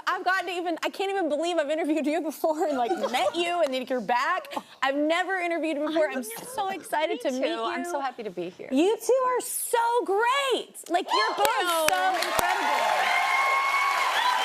I've gotten to even, I can't even believe I've interviewed you before and like met you and then you're back. I've never interviewed you before. I'm so excited to meet you. I'm so happy to be here. You two are so great. Like you're both so incredible.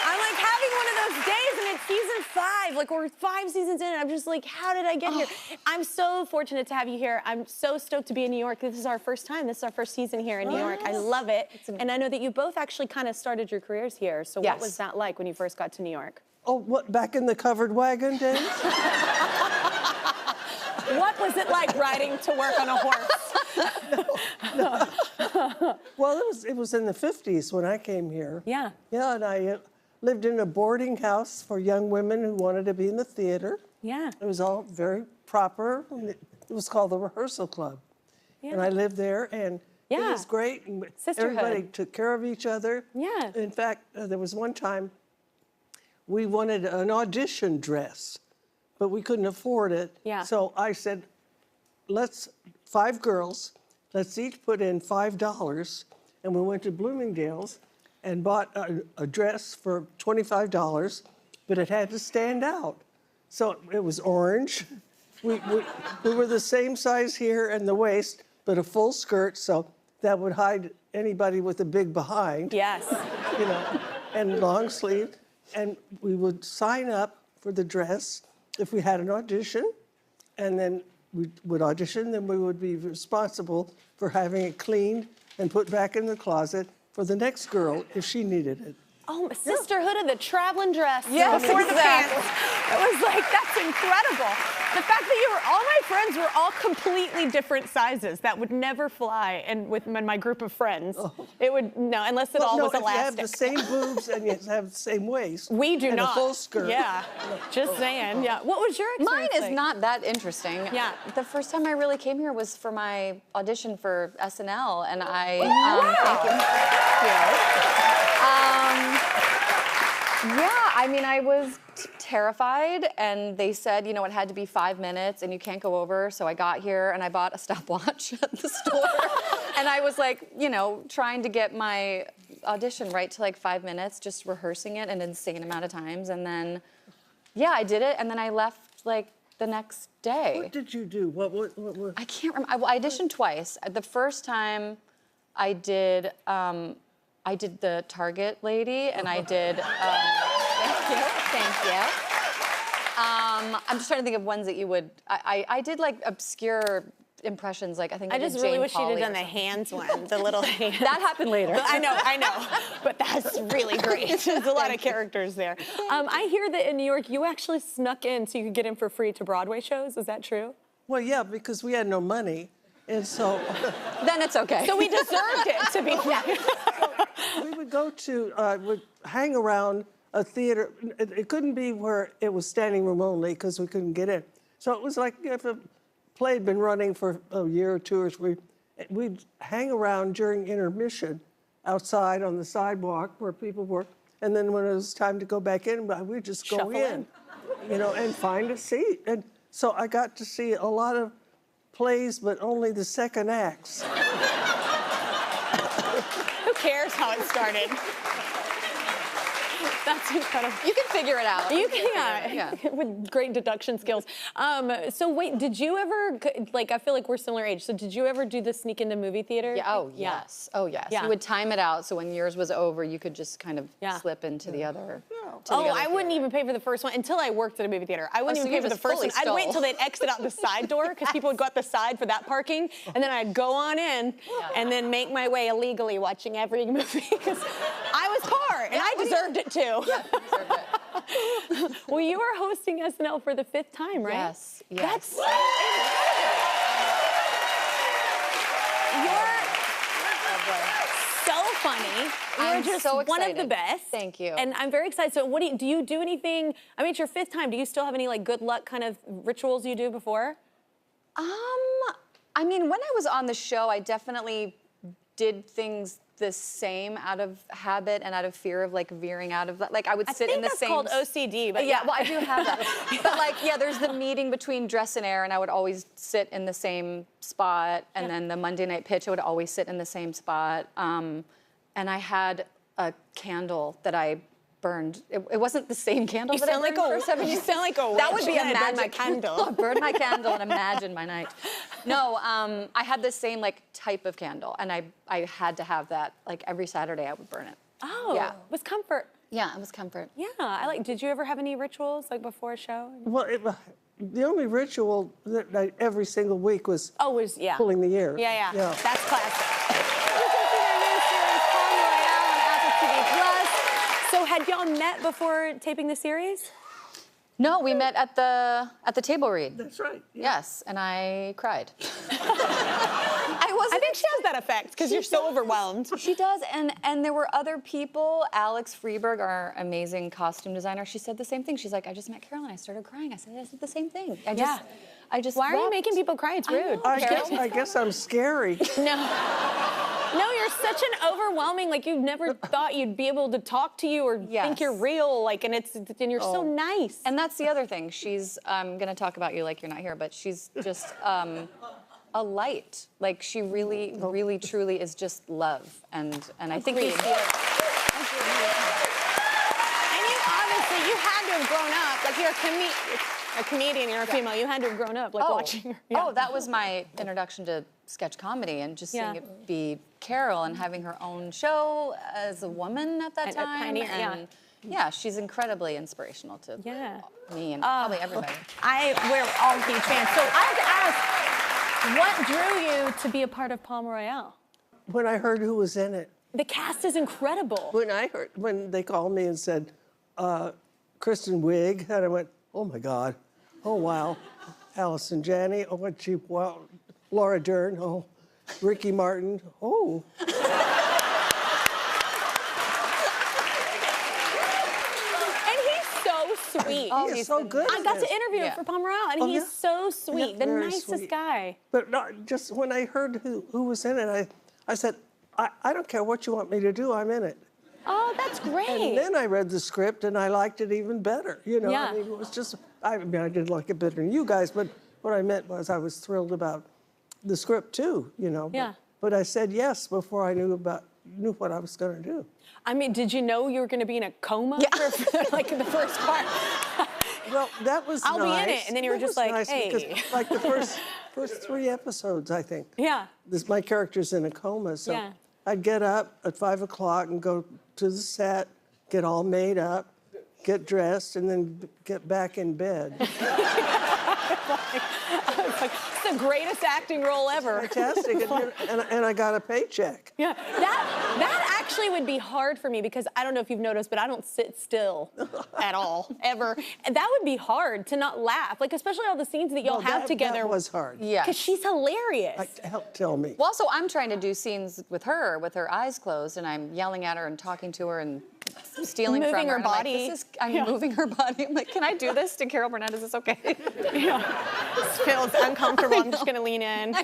I'm like having one of those days and it's season 5. Like we're 5 seasons in and I'm just like, how did I get here? I'm so fortunate to have you here. I'm so stoked to be in New York. This is our first time. This is our first season here in New York. I love it. And I know that you both actually kind of started your careers here. So what was that like when you first got to New York? Oh, what, back in the covered wagon days? What was it like riding to work on a horse? No. Well, it was in the 50s when I came here. Yeah. Yeah, and I lived in a boarding house for young women who wanted to be in the theater. Yeah. It was all very proper. It was called the Rehearsal Club. Yeah. And I lived there, and it was great. And everybody took care of each other. Yeah. In fact, there was one time we wanted an audition dress, but we couldn't afford it. Yeah. So I said, 5 girls, let's each put in $5. And we went to Bloomingdale's and bought a dress for $25, but it had to stand out. So it was orange. We were the same size here in the waist, but a full skirt, so that would hide anybody with a big behind. Yes. You know, and long sleeve. And we would sign up for the dress if we had an audition, and then we would audition, then we would be responsible for having it cleaned and put back in the closet for the next girl if she needed it. Oh, sisterhood of the traveling dress. Yes, before the pants. It was like, that's incredible. The fact that all my friends were all completely different sizes. That would never fly. And with my group of friends, it would, unless it all was elastic. You have the same boobs and you have the same waist. We do not. And a full skirt. Yeah, just saying. Yeah. What was your experience Mine is not that interesting. Yeah. The first time I really came here was for my audition for SNL, and yeah, I mean, I was terrified, and they said, you know, it had to be 5 minutes, and you can't go over, so I got here, and I bought a stopwatch at the store, and I was, like, you know, trying to get my audition right to, like, 5 minutes, just rehearsing it an insane amount of times, and then, yeah, I did it, and then I left, like, the next day. What did you do? What? I can't remember. I auditioned twice. The first time I did the Target lady, and I did, thank you. I'm just trying to think of ones that you would, I did like obscure impressions, like I think I just really wish you'd have done the hands one, the little hands. That happened later. But I know, but that's really great. There's a lot of characters there. I hear that in New York, you actually snuck in so you could get in for free to Broadway shows, is that true? Well, yeah, because we had no money, and so... Then it's okay. So we deserved it, to be fair. We would go to, would hang around a theater. It couldn't be where it was standing room only because we couldn't get in. So it was like if a play had been running for a year or 2 or 3, we'd hang around during intermission outside on the sidewalk where people were. And then when it was time to go back in, we'd just go in, you know, and find a seat. And so I got to see a lot of plays, but only the second acts. Who cares how it started? That's incredible. You can figure it out. You can, yeah. With great deduction skills. So wait, did you ever, like, I feel like we're similar age, so did you ever do the sneak into movie theater? Yeah, oh, yes. Oh, yes. Yeah. You would time it out, so when yours was over, you could just kind of slip into the other. I wouldn't even pay for the first one until I worked at a movie theater. I wouldn't even pay for the first one. I'd wait until they'd exit out the side door, because people would go out the side for that parking, and then I'd go on in, and then make my way illegally watching every movie, because I was poor, and I deserved it too. Yeah, you deserved it. Well, you are hosting SNL for the 5th time, right? Yes, yes. That's so incredible. You're so funny. You're just so one of the best. Thank you. And I'm very excited. So what do you do anything, I mean, it's your 5th time. Do you still have any like good luck kind of rituals you do before? I mean, when I was on the show, I definitely did things the same out of habit and out of fear of like veering out of that. Like I would sit in the same. I think that's called OCD, but yeah. Well, I do have that. But like, yeah, there's the meeting between dress and air, and I would always sit in the same spot. And then the Monday night pitch, I would always sit in the same spot. And I had a candle that I burned. It wasn't the same candle You that I sound burned like for 7 you years. sound like a That witch. would be a I'm gonna burn my magic candle. Burn my candle and imagine my night. No, I had the same like type of candle, and I had to have that like every Saturday. I would burn it. Oh, yeah. It was comfort. Yeah, it was comfort. Yeah, I like. Did you ever have any rituals like before a show? Well, the only ritual that I, every single week was yeah. pulling the ear. Yeah. That's classic. You can see their new series, Royale, on Apple TV+. So had y'all met before taping the series? No, we met at the table read. That's right. Yeah. Yes, and I cried. I think she has that effect because you're so overwhelmed. She does, and there were other people. Alex Freeberg, our amazing costume designer, she said the same thing. She's like, I just met Carol and I started crying. I said the same thing. I just Why are you wept. making people cry? It's rude. I guess I'm scary. No, you're such an overwhelming, like you never thought you'd be able to talk to you or think you're real, like, and you're so nice. And that's the other thing. She's, I'm gonna talk about you like you're not here, but she's just a light. Like she really, really, truly is just love. And I think you see it. And you obviously, you had to have grown up, like you're a comedian, you're a female, you had to have grown up, like watching her. Yeah. Oh, that was my introduction to sketch comedy and just seeing it be Carol and having her own show as a woman at that time. A pioneer, yeah, she's incredibly inspirational to me and probably everybody. We're all huge fans. So I have to ask, what drew you to be a part of Palm Royale? When I heard who was in it. The cast is incredible. When they called me and said, Kristen Wiig, and I went, oh my God, oh wow. Allison Janney, oh what cheap, wow. Laura Dern, oh. Ricky Martin, oh. Sweet. Oh, he's so good. I got to interview him for Palm Royale, and he's so sweet, the nicest guy. But just when I heard who was in it, I said, I don't care what you want me to do, I'm in it. Oh, that's great. And then I read the script, and I liked it even better. You know, Yeah. I mean, it was just, I mean, I didn't like it better than you guys, but what I meant was I was thrilled about the script too, you know. Yeah. But I said yes before I knew what I was going to do. I mean, did you know you were going to be in a coma for like in the first part? Well, that was I'll nice. be in it, and then you were That just was like, nice hey. because, like the first 3 episodes, I think. Yeah. My character's in a coma, so I'd get up at 5 o'clock and go to the set, get all made up, get dressed, and then get back in bed. I was like, it's the greatest acting role ever. Fantastic, and I got a paycheck. Yeah, that actually would be hard for me because I don't know if you've noticed, but I don't sit still at all, ever. And that would be hard to not laugh, like especially all the scenes that y'all have together. That was hard. Yeah. Because she's hilarious. Tell me. Well, also, I'm trying to do scenes with her eyes closed, and I'm yelling at her and talking to her and stealing moving from her. her body. I'm moving her body. I'm like, can I do this to Carol Burnett? Is this okay? This feels uncomfortable. I'm just gonna lean in.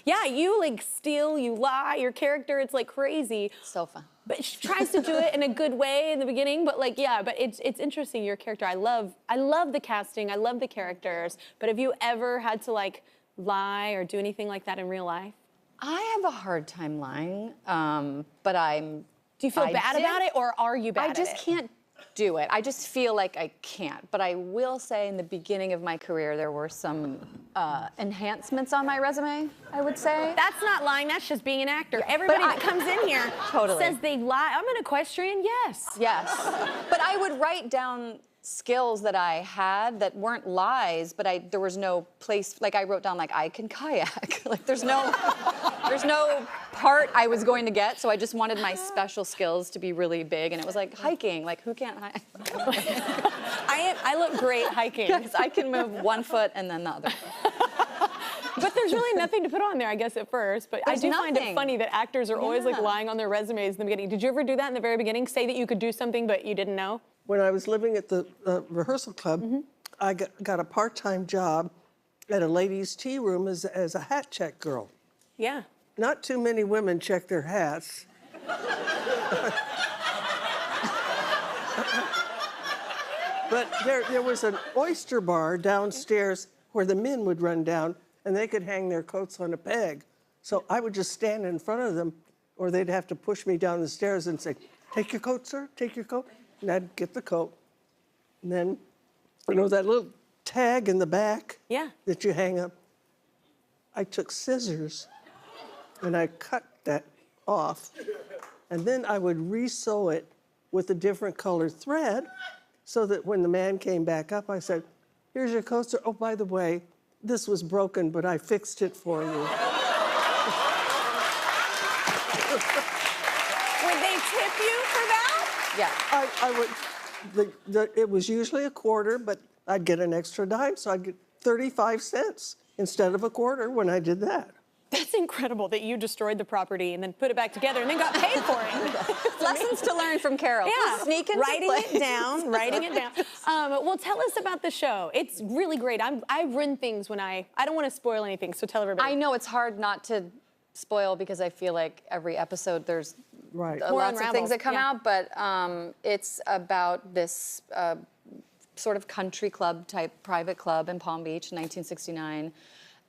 Yeah, you like steal, you lie, your character, it's like crazy. So fun. But she tries to do it in a good way in the beginning, but like, yeah, but it's interesting, your character. I love the casting, I love the characters, but have you ever had to like lie or do anything like that in real life? I have a hard time lying, but I'm... Do you feel bad about it, or are you bad at it? I just can't do it. I just feel like I can't. But I will say in the beginning of my career, there were some enhancements on my resume, I would say. That's not lying, that's just being an actor. Everybody that comes in here says they lie. I'm an equestrian, yes. Yes. But I would write down skills that I had that weren't lies, but there was no place, like I wrote down like I can kayak. Like there's no part I was going to get, so I just wanted my special skills to be really big, and it was like hiking, like who can't hike? I look great hiking. Because I can move one foot and then the other foot. But there's really nothing to put on there, I guess, at first. But I do find it funny that actors are always like lying on their resumes in the beginning. Did you ever do that in the very beginning? Say that you could do something, but you didn't know? When I was living at the rehearsal club, I got a part-time job at a ladies' tea room as a hat check girl. Yeah. Not too many women check their hats. But there was an oyster bar downstairs where the men would run down and they could hang their coats on a peg. So I would just stand in front of them, or they'd have to push me down the stairs and say, take your coat, sir, take your coat. and I'd get the coat. And then, you know, that little tag in the back that you hang up, I took scissors and I cut that off. And then I would re-sew it with a different colored thread so that when the man came back up, I said, here's your coaster. Oh, by the way, this was broken, but I fixed it for you. Would they tip you for that? Yeah. I would, it was usually a quarter, but I'd get an extra dime, so I'd get 35 cents instead of a quarter when I did that. That's incredible that you destroyed the property and then put it back together and then got paid for it. Lessons to learn from Carol. Yeah, Sneak into writing it down, writing it down. Well, tell us about the show. It's really great. I've written things when I don't want to spoil anything, so tell everybody. I know it's hard not to spoil because I feel like every episode there's lots of things that come out, but it's about this sort of country club type private club in Palm Beach in 1969.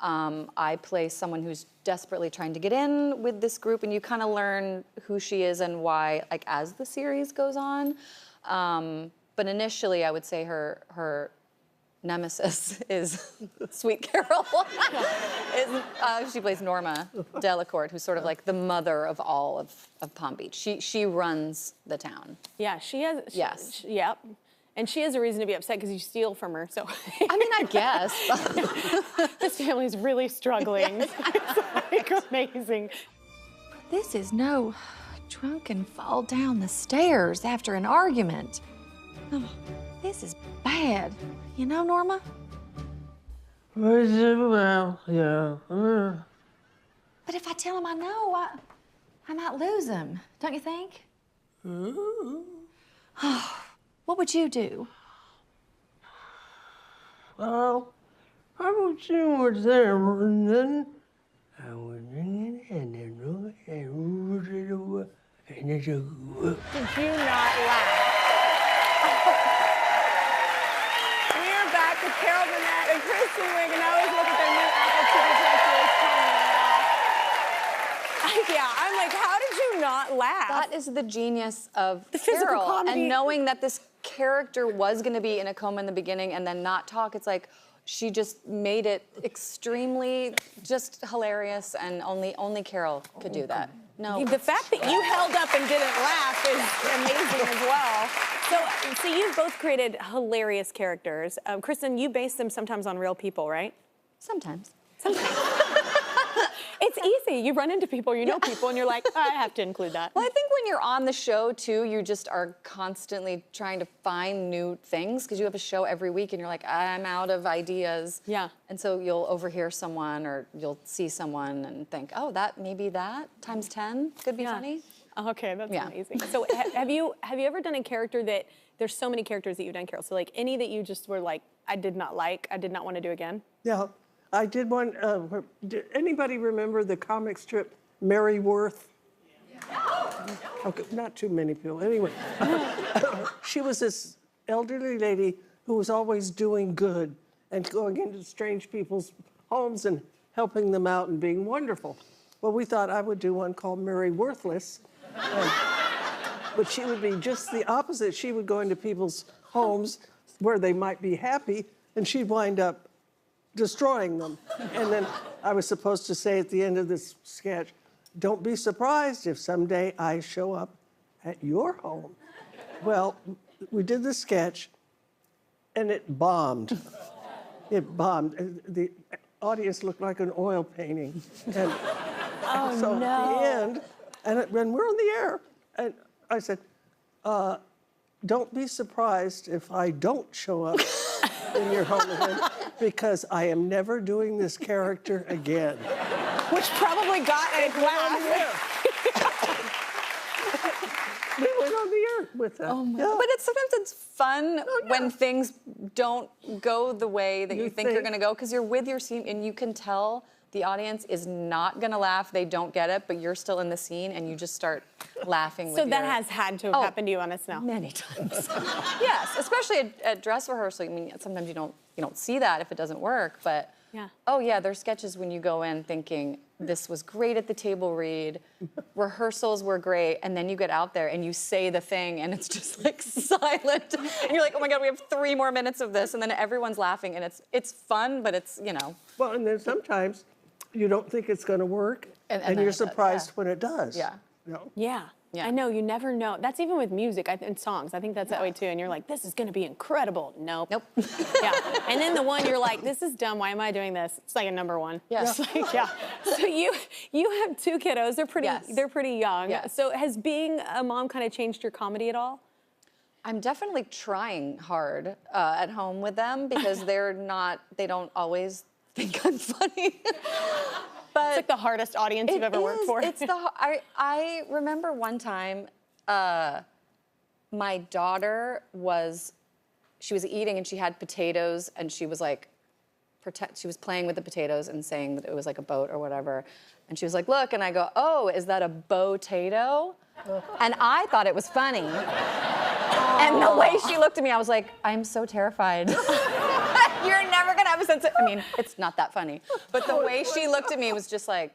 I play someone who's desperately trying to get in with this group, and you kind of learn who she is and why, like, as the series goes on. But initially, I would say her nemesis is Sweet Carol. She plays Norma Delacourt, who's sort of like the mother of all of Palm Beach. She runs the town. Yeah, she has. Yes. Yep. And she has a reason to be upset because you steal from her, so. I mean, I guess. This family's really struggling. It's like amazing. This is no drunken fall down the stairs after an argument. Oh, this is bad. You know, Norma? Well, yeah. But if I tell him I know, I might lose him. Don't you think? What would you do? Well, I would see what's there, and then I would bring it in and Did you not laugh? We are back with Carol Burnett and Kristen Wiig, and now let's look at their new Apple TV coming out. Yeah, I'm like, how did you not laugh? That is the genius of the physical Carol, comedy. and knowing that this character was going to be in a coma in the beginning and then not talk. It's like she just made it extremely just hilarious, and only Carol could do that. No. The fact that you held up and didn't laugh is amazing as well. So you've both created hilarious characters. Kristen, you base them sometimes on real people, right? Sometimes. It's easy. You run into people, you know people, and you're like, I have to include that. Well, I think when you're on the show, too, you just are constantly trying to find new things because you have a show every week, and you're like, I'm out of ideas. Yeah. And so you'll overhear someone or you'll see someone and think, oh, maybe that times 10 could be funny. Okay, that's amazing. So have you ever done a character that, there's so many characters that you've done, Carol, so like any that you just were like, I did not want to do again? Yeah, I did one. Did anybody remember the comic strip Mary Worth? Yeah. Okay, not too many people. Anyway, she was this elderly lady who was always doing good and going into strange people's homes and helping them out and being wonderful. Well, we thought I would do one called Mary Worthless. But she would be just the opposite. She would go into people's homes where they might be happy, and she'd wind up destroying them. And then I was supposed to say at the end of this sketch, don't be surprised if someday I show up at your home. Well, we did the sketch, and it bombed. It bombed. The audience looked like an oil painting. And so at the end, and we're on the air, and I said, don't be surprised if I don't show up in your home again, because I am never doing this character again. Which probably got a laugh. We went on the air with that. Oh my. Yeah. But sometimes it's fun when things don't go the way that you think you're going to go, because you're with your scene and you can tell the audience is not going to laugh. They don't get it, but you're still in the scene and you just start laughing with So that has had to have happened to you on SNL? Many times. Yes, especially at dress rehearsal. I mean, sometimes you don't see that if it doesn't work, but oh yeah, there's sketches when you go in thinking, this was great at the table read, rehearsals were great, and then you get out there and you say the thing and it's just like silent. And you're like, oh my God, we have 3 more minutes of this, and then everyone's laughing, and it's fun, but it's, you know. Well, and then sometimes you don't think it's going to work, and you're surprised when it does. Yeah. You know? Yeah. I know, you never know. That's even with music and songs. I think that's that way too. And you're like, this is gonna be incredible. Nope. Yeah. And then the one you're like, this is dumb. Why am I doing this? It's like a #1. Yeah. Like, yeah. So you have 2 kiddos. They're pretty young. Yes. So has being a mom kind of changed your comedy at all? I'm definitely trying hard at home with them because they don't always think I'm funny. But it's like the hardest audience you've ever worked for. I remember one time, my daughter was eating and she had potatoes and she was like, she was playing with the potatoes and saying that it was like a boat or whatever. And she was like, look, and I go, oh, is that a bow-tato? And I thought it was funny. And the way she looked at me, I was like, I'm so terrified. You're never gonna have a sense of, I mean, it's not that funny. But the way she looked at me was just like,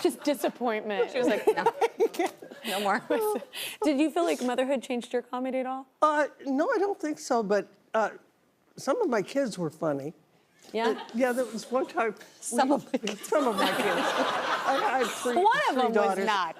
just disappointment. She was like, no more. Did you feel like motherhood changed your comedy at all? No, I don't think so, but some of my kids were funny. Yeah? Yeah, there was one time. Some of my kids. I had three One daughters. was not.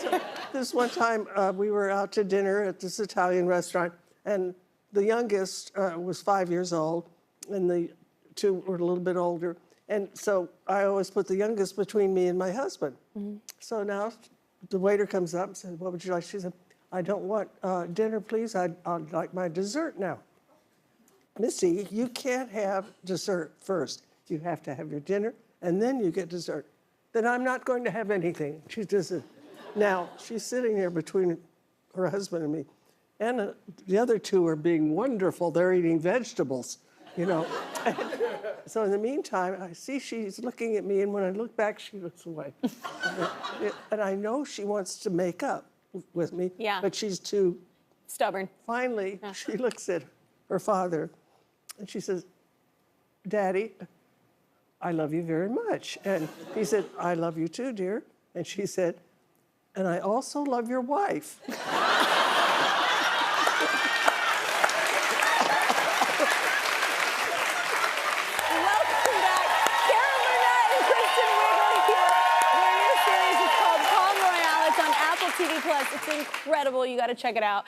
So this one time, we were out to dinner at this Italian restaurant, and the youngest was 5 years old, and the 2 were a little bit older. And so I always put the youngest between me and my husband. Mm-hmm. So now the waiter comes up and says, what would you like? She said, I don't want dinner, please. I'd like my dessert now. Missy, you can't have dessert first. You have to have your dinner, and then you get dessert. Then I'm not going to have anything. She just said, now she's sitting there between her husband and me. And the other 2 are being wonderful. They're eating vegetables, you know. So in the meantime, I see she's looking at me, and when I look back, she looks away. And I know she wants to make up with me, but she's too stubborn. Finally, she looks at her father, and she says, Daddy, I love you very much. And he said, I love you too, dear. And she said, and I also love your wife. It's incredible. You got to check it out.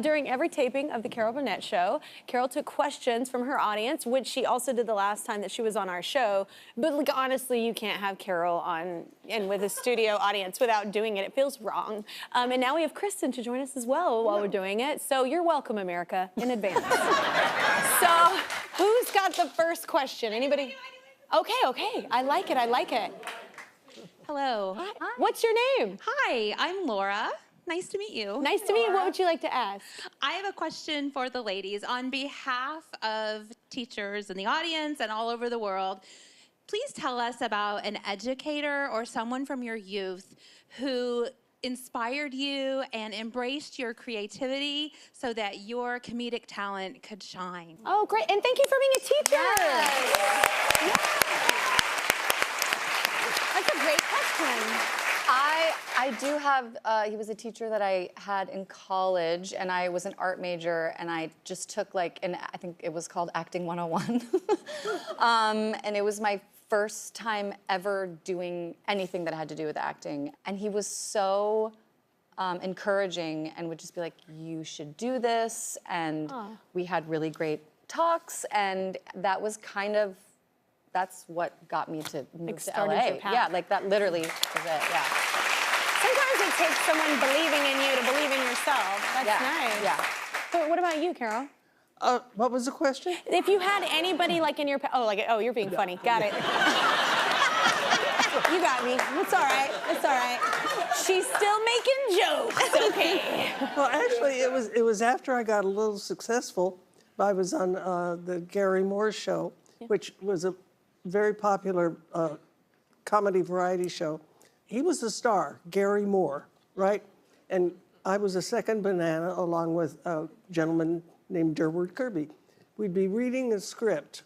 During every taping of the Carol Burnett Show, Carol took questions from her audience, which she also did the last time that she was on our show. But like, honestly, you can't have Carol on and with a studio audience without doing it. It feels wrong. And now we have Kristen to join us as well while we're doing it. So you're welcome, America, in advance. So who's got the first question? Anybody? Okay. I like it. Hello. Hi. What's your name? Hi, I'm Laura. Nice to meet you. Nice to meet you. What would you like to ask? I have a question for the ladies. On behalf of teachers in the audience and all over the world, please tell us about an educator or someone from your youth who inspired you and embraced your creativity so that your comedic talent could shine. Oh, great. And thank you for being a teacher. Yes. That's a great question. I do have, he was a teacher that I had in college, and I was an art major, and I just took like, I think it was called Acting 101. And it was my first time ever doing anything that had to do with acting. And he was so encouraging and would just be like, you should do this. And we had really great talks, and that was kind of, that's what got me to move to LA. Yeah, like that literally was it, yeah. Sometimes it takes someone believing in you to believe in yourself. That's nice. Yeah. So what about you, Carol? What was the question? If you had anybody like in your, you're being funny. Got it. You got me. It's all right. She's still making jokes. Okay. Well, actually, it was after I got a little successful. I was on the Gary Moore show, which was a very popular comedy variety show. He was the star, Gary Moore, right? And I was a second banana along with a gentleman named Durward Kirby. We'd be reading a script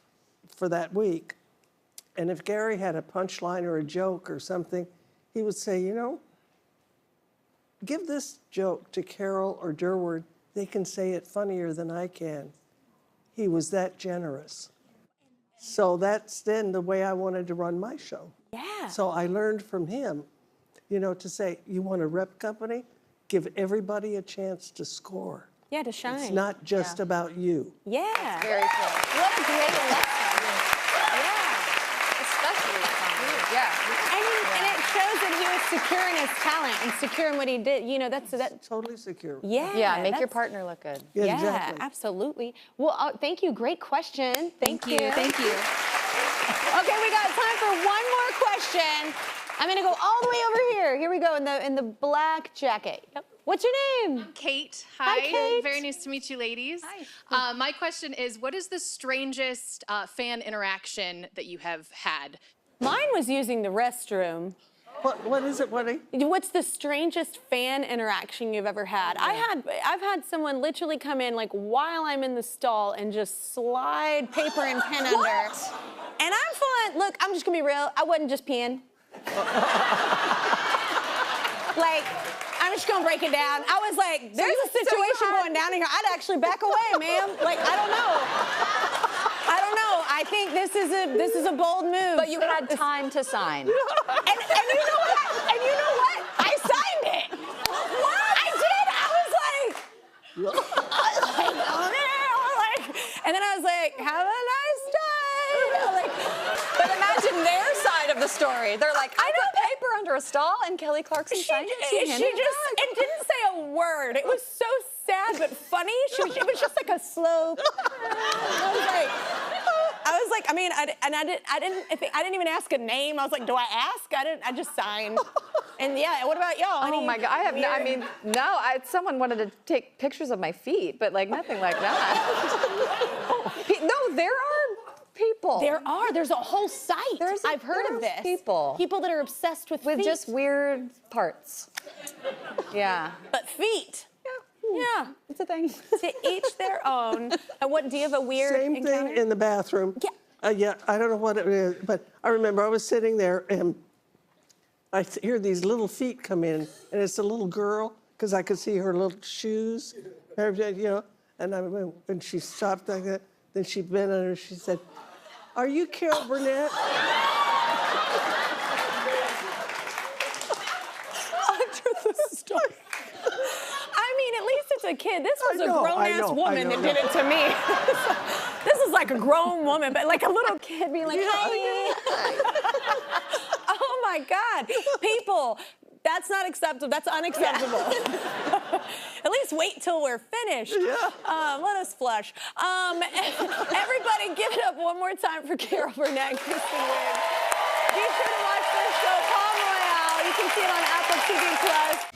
for that week, And if Gary had a punchline or a joke or something, he would say, you know, give this joke to Carol or Durward. They can say it funnier than I can. He was that generous. So that's then the way I wanted to run my show. Yeah. So I learned from him, you know, to say, you want a rep company? Give everybody a chance to score. Yeah, to shine. It's not just about you. Yeah. That's very true. What a great lesson. Especially with yeah. I mean, and it shows that he was secure in his talent and secure in what he did. You know, that's Totally secure. Yeah. Yeah, make your partner look good. Yeah, Yeah, exactly. absolutely. Well, thank you. Great question. Thank you. Thank you. Okay, we got time for one more question. I'm gonna go all the way over here. Here we go in the black jacket. Yep. What's your name? Kate. Hi, Kate. Very nice to meet you, ladies. Hi. My question is, what is the strangest fan interaction that you have had? Mine was using the restroom. What is it, Woody? What's the strangest fan interaction you've ever had? I've had someone literally come in like while I'm in the stall and just slide paper and pen under. And I'm full on, look, I'm just gonna be real, I wasn't just peeing. Like, I'm just gonna break it down. I was like, there's a situation going down here. I'd actually back away, ma'am. Like, I don't know. I think this is a bold move. But you had time to sign. And you know what? I signed it. What? I did. And then I was like, have a nice day. Like, But imagine their side of the story. They're like, I put paper under a stall and Kelly Clarkson signed it. she just and didn't say a word. It was so sad but funny. It was just like a slow. I was like, I mean, I didn't even ask a name. I was like, do I ask? I just signed. And yeah, what about y'all? Oh my God, someone wanted to take pictures of my feet, but like nothing like that. No, there are people. There's a whole site. I've heard of this. People that are obsessed with feet. just weird parts. Yeah. But feet. Yeah. It's a thing. To each their own. And what, do you have a weird Same encounter? thing in the bathroom. Yeah. Yeah, I don't know what it is, but I remember I was sitting there and I hear these little feet come in, and it's a little girl, because I could see her little shoes, everything, you know, and she stopped like that, then she bent under, she said, "Are you Carol Burnett?" Under the story. I mean, at least it's a kid. This was a grown-ass woman that did it to me. This is like a grown woman, but like a little kid being like, hi. Oh my God. People, that's not acceptable. That's unacceptable. At least wait till we're finished. Yeah. Let us flush. Everybody give it up one more time for Carol Burnett and Kristen Wiig. Be sure to watch their show, Royale. You can see it on Apple TV+.